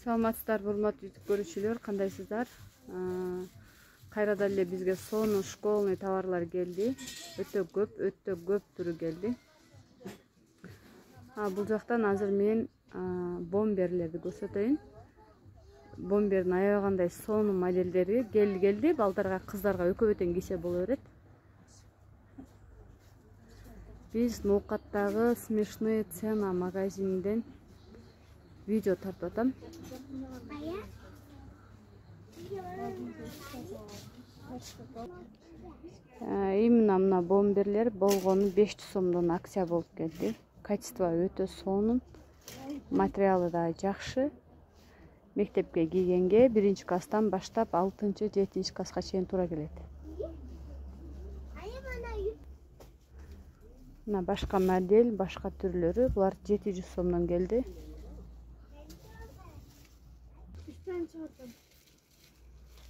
Саламатсыздарбы, урматтуу YouTube көрүүчүлөр, кандайсыздар? Кайрадан эле бизге сонун школьный товарлар келди. Өтө көп түрү келди. Бул жактан азыр мен бомберлерди көрсөтөйүн. Бомбердин аябагандай сонун модельдери келди. Балдарга, кыздарга өкө бөтен кийсе боло берет. Биз Ноокаттагы смешные цена магазининден видео тартып атам. Именно мына бомберлер болгону 500 сомдон акция болуп келди. Качество өтө сонун, материалы да жакшы. Мектепке кийгенге 1-класстан баштап 6-7 класска чейин туура келет. Мына башка модель, башка түрлөрү, булар 700 сомдон келди.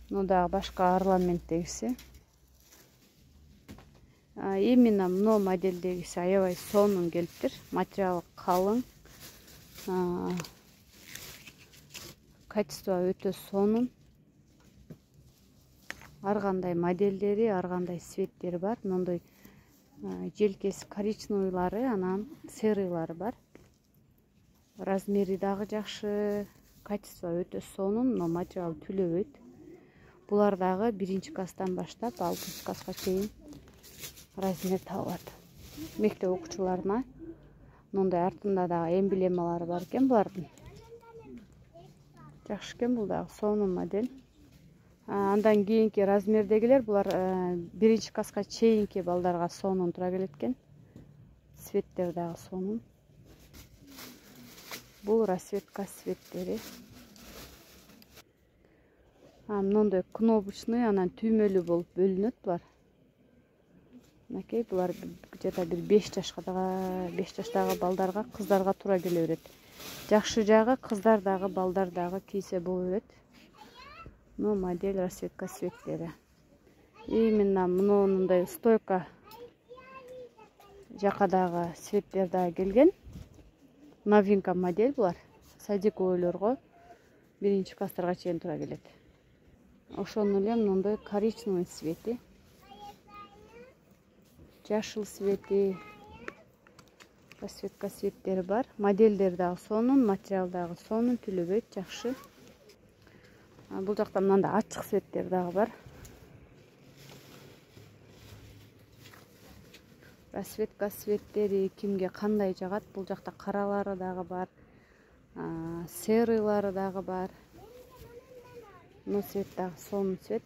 Ну да, башка орнаменттегиси. Именно мына модельдегиси аябай сонун келиптир. Материалы калың. Качество өтө сонун. Ар кандай модельдери, ар кандай цветтери бар. Мындай желкеси коричневыйлары, анан серыйлары бар. Размери дагы жакшы. Качество өтө сонун, но материал түлөбөйт. Булар дагы 1-класстан баштап 6 класска чейин размер табылат. Мектеп окуучуларына мындай артында дагы эмблемалары бар экен булардын. Жакшы экен, бул дагы сонун модель. Андан кийинки размердегилер булар 1-класска чейинки балдарга сонун туура келет экен. Цветтер дагы сонун. Бул расцветка цветтери. Мындай кнопочный, анан түймөлүү болуп бөлүнөт булар. Мынакей булар где-то бир 5 жаштагы балдарга, кыздарга туура келе берет. Жакшы жагы кыздар дагы, балдар дагы кийсе боло берет. Мына модель расцветка цветтери. Именно мындай стойка жака дагы цветтер дагы келген. Новинка модель булар. Садиковойлорго 1-класстарга чейин туура келет. Ошону эле мындай коричневый цвети, жашыл цвети, расцветка цветтери бар. Модельдер дагы сонун, материал дагы сонун, түлөбөйт, жакшы. Бул жакта мындай ачык цветтер дагы бар. Расцветка цветтери кимге кандай жагат? Бул жакта каралары дагы бар, серыйлары дагы бар. Мына цвет дагы сонун цвет.